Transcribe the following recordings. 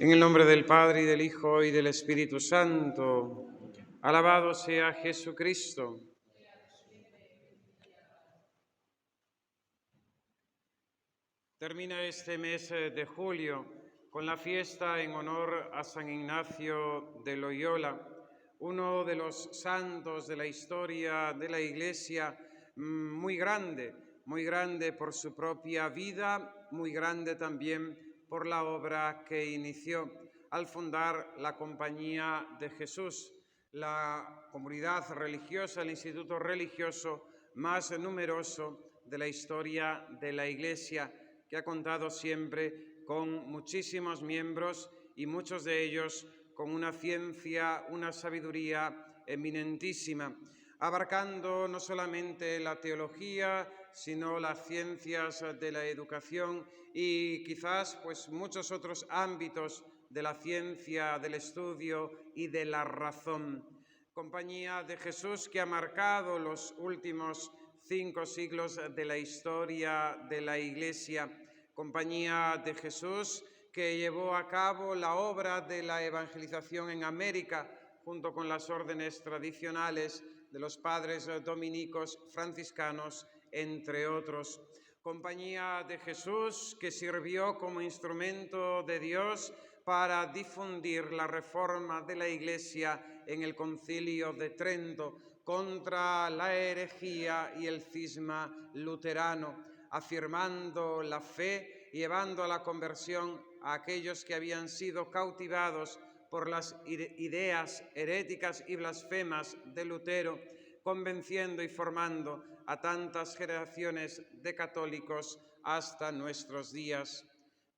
En el nombre del Padre, y del Hijo, y del Espíritu Santo. Alabado sea Jesucristo. Termina este mes de julio con la fiesta en honor a San Ignacio de Loyola, uno de los santos de la historia de la Iglesia, muy grande por su propia vida, muy grande también por la obra que inició al fundar la Compañía de Jesús, la comunidad religiosa, el instituto religioso más numeroso de la historia de la Iglesia, que ha contado siempre con muchísimos miembros y muchos de ellos con una ciencia, una sabiduría eminentísima, abarcando no solamente la teología, sino las ciencias de la educación y quizás pues muchos otros ámbitos de la ciencia, del estudio y de la razón. Compañía de Jesús que ha marcado los últimos 5 siglos de la historia de la Iglesia. Compañía de Jesús que llevó a cabo la obra de la evangelización en América junto con las órdenes tradicionales de los padres dominicos franciscanos, entre otros. Compañía de Jesús que sirvió como instrumento de Dios para difundir la reforma de la Iglesia en el Concilio de Trento contra la herejía y el cisma luterano, afirmando la fe y llevando a la conversión a aquellos que habían sido cautivados por las ideas heréticas y blasfemas de Lutero, convenciendo y formando a tantas generaciones de católicos hasta nuestros días.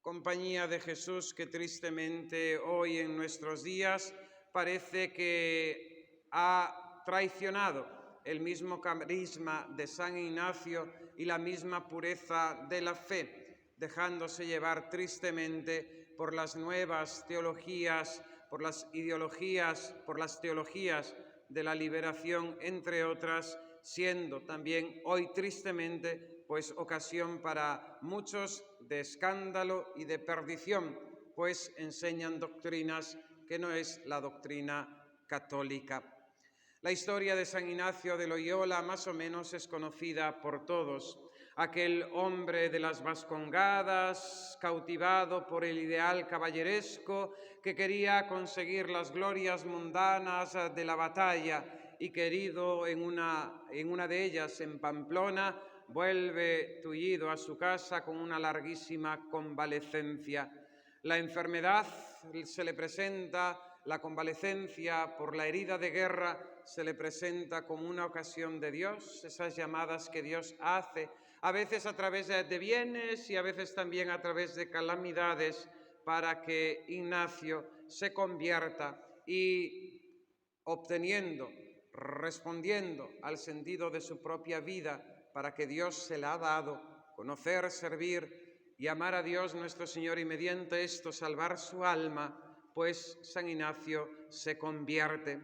Compañía de Jesús que tristemente hoy en nuestros días parece que ha traicionado el mismo carisma de San Ignacio y la misma pureza de la fe, dejándose llevar tristemente por las nuevas teologías, por las ideologías, por las teologías de la liberación, entre otras, siendo también hoy tristemente pues ocasión para muchos de escándalo y de perdición, pues enseñan doctrinas que no es la doctrina católica. La historia de San Ignacio de Loyola más o menos es conocida por todos. Aquel hombre de las Vascongadas, cautivado por el ideal caballeresco, que quería conseguir las glorias mundanas de la batalla y que herido en una de ellas, en Pamplona, vuelve tullido a su casa con una larguísima convalecencia. La enfermedad se le presenta, la convalecencia por la herida de guerra se le presenta como una ocasión de Dios, esas llamadas que Dios hace, a veces a través de bienes y a veces también a través de calamidades, para que Ignacio se convierta y respondiendo al sentido de su propia vida, para que Dios se la ha dado, conocer, servir y amar a Dios nuestro Señor y mediante esto salvar su alma, pues San Ignacio se convierte.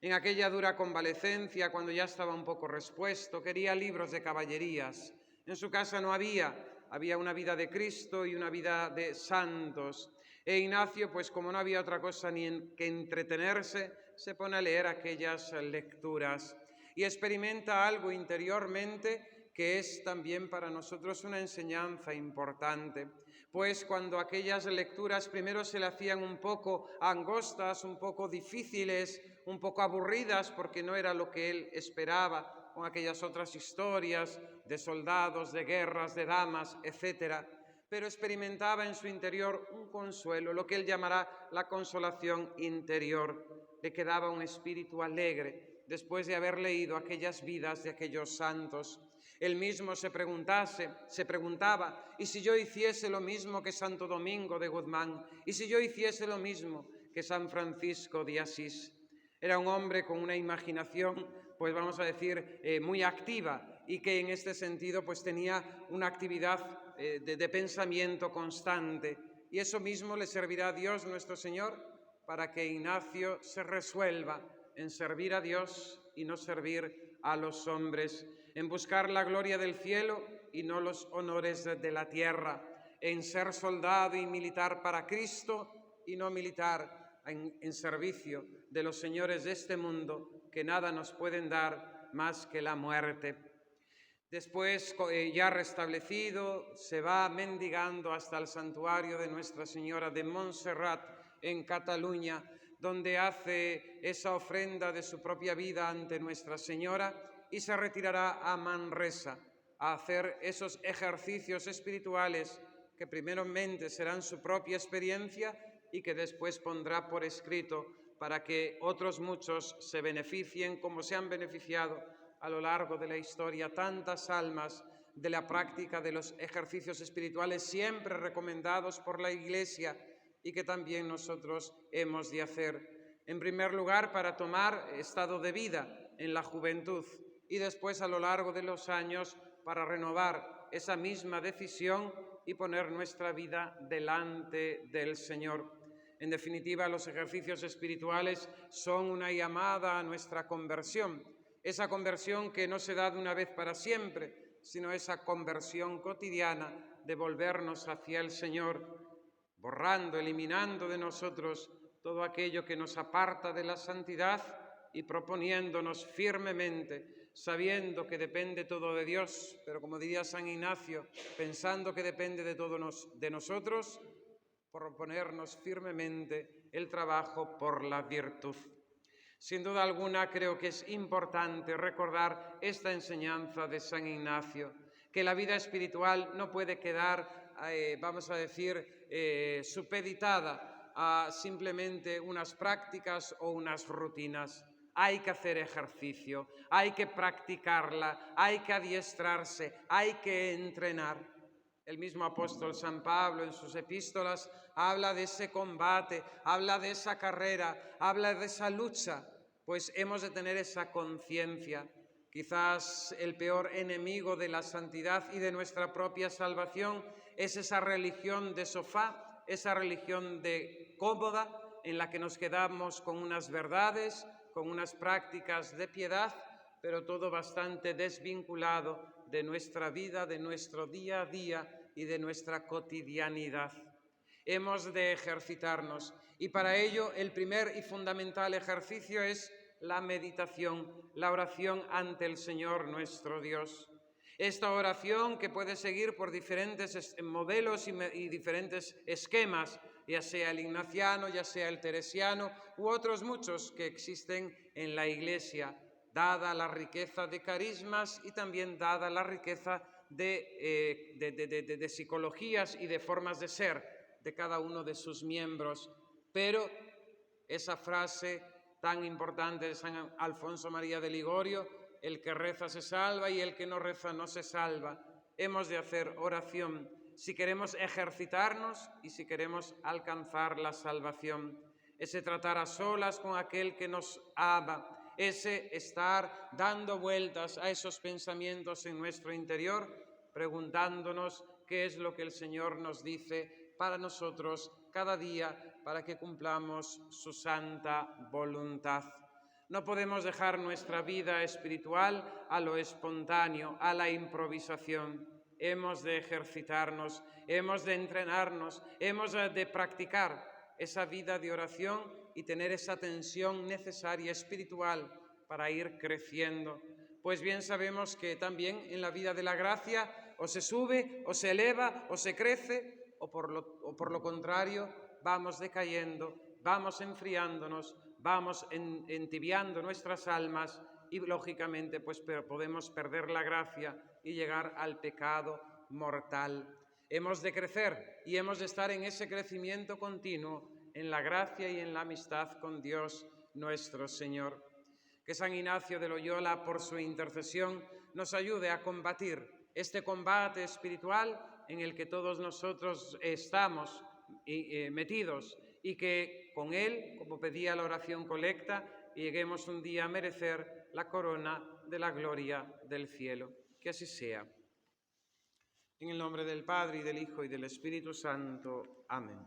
En aquella dura convalecencia, cuando ya estaba un poco respuesto, quería libros de caballerías. En su casa no había una vida de Cristo y una vida de santos. E Ignacio, pues como no había otra cosa ni que entretenerse, se pone a leer aquellas lecturas y experimenta algo interiormente que es también para nosotros una enseñanza importante, pues cuando aquellas lecturas primero se le hacían un poco angostas, un poco difíciles, un poco aburridas, porque no era lo que él esperaba, con aquellas otras historias de soldados, de guerras, de damas, etc., pero experimentaba en su interior un consuelo, lo que él llamará la consolación interior. Le quedaba un espíritu alegre después de haber leído aquellas vidas de aquellos santos. Él mismo se preguntaba, ¿y si yo hiciese lo mismo que Santo Domingo de Guzmán? ¿Y si yo hiciese lo mismo que San Francisco de Asís? Era un hombre con una imaginación, pues vamos a decir, muy activa, y que en este sentido pues tenía una actividad de pensamiento constante. Y eso mismo le servirá a Dios nuestro Señor para que Ignacio se resuelva en servir a Dios y no servir a los hombres, en buscar la gloria del cielo y no los honores de la tierra, en ser soldado y militar para Cristo y no militar en servicio de los señores de este mundo, que nada nos pueden dar más que la muerte. Después, ya restablecido, se va mendigando hasta el santuario de Nuestra Señora de Montserrat en Cataluña, donde hace esa ofrenda de su propia vida ante Nuestra Señora y se retirará a Manresa a hacer esos ejercicios espirituales que primeramente serán su propia experiencia y que después pondrá por escrito para que otros muchos se beneficien como se han beneficiado a lo largo de la historia tantas almas de la práctica de los ejercicios espirituales siempre recomendados por la Iglesia y que también nosotros hemos de hacer. En primer lugar, para tomar estado de vida en la juventud y después a lo largo de los años para renovar esa misma decisión y poner nuestra vida delante del Señor. En definitiva, los ejercicios espirituales son una llamada a nuestra conversión. Esa conversión que no se da de una vez para siempre, sino esa conversión cotidiana de volvernos hacia el Señor, borrando, eliminando de nosotros todo aquello que nos aparta de la santidad y proponiéndonos firmemente, sabiendo que depende todo de Dios, pero como diría San Ignacio, pensando que depende de todos de nosotros, proponernos firmemente el trabajo por la virtud. Sin duda alguna, creo que es importante recordar esta enseñanza de San Ignacio, que la vida espiritual no puede quedar, vamos a decir, supeditada a simplemente unas prácticas o unas rutinas. Hay que hacer ejercicio, hay que practicarla, hay que adiestrarse, hay que entrenar. El mismo apóstol San Pablo en sus epístolas habla de ese combate, habla de esa carrera, habla de esa lucha, pues hemos de tener esa conciencia. Quizás el peor enemigo de la santidad y de nuestra propia salvación es esa religión de sofá, esa religión de cómoda en la que nos quedamos con unas verdades, con unas prácticas de piedad, pero todo bastante desvinculado de nuestra vida, de nuestro día a día y de nuestra cotidianidad. Hemos de ejercitarnos y para ello el primer y fundamental ejercicio es la meditación, la oración ante el Señor nuestro Dios. Esta oración que puede seguir por diferentes modelos y diferentes esquemas, ya sea el ignaciano, ya sea el teresiano u otros muchos que existen en la Iglesia, dada la riqueza de carismas y también dada la riqueza de psicologías y de formas de ser de cada uno de sus miembros. Pero esa frase tan importante de San Alfonso María de Ligorio, el que reza se salva y el que no reza no se salva. Hemos de hacer oración si queremos ejercitarnos y si queremos alcanzar la salvación. Ese tratar a solas con aquel que nos ama, ese estar dando vueltas a esos pensamientos en nuestro interior, preguntándonos qué es lo que el Señor nos dice para nosotros cada día, para que cumplamos su santa voluntad. No podemos dejar nuestra vida espiritual a lo espontáneo, a la improvisación. Hemos de ejercitarnos, hemos de entrenarnos, hemos de practicar esa vida de oración y tener esa tensión necesaria espiritual para ir creciendo. Pues bien sabemos que también en la vida de la gracia o se sube, o se eleva, o se crece, o por lo contrario vamos decayendo, vamos enfriándonos, vamos entibiando nuestras almas y lógicamente pues podemos perder la gracia y llegar al pecado mortal. Hemos de crecer y hemos de estar en ese crecimiento continuo en la gracia y en la amistad con Dios nuestro Señor. Que San Ignacio de Loyola, por su intercesión, nos ayude a combatir este combate espiritual en el que todos nosotros estamos metidos y que con él, como pedía la oración colecta, lleguemos un día a merecer la corona de la gloria del cielo. Que así sea. En el nombre del Padre, y del Hijo, y del Espíritu Santo. Amén.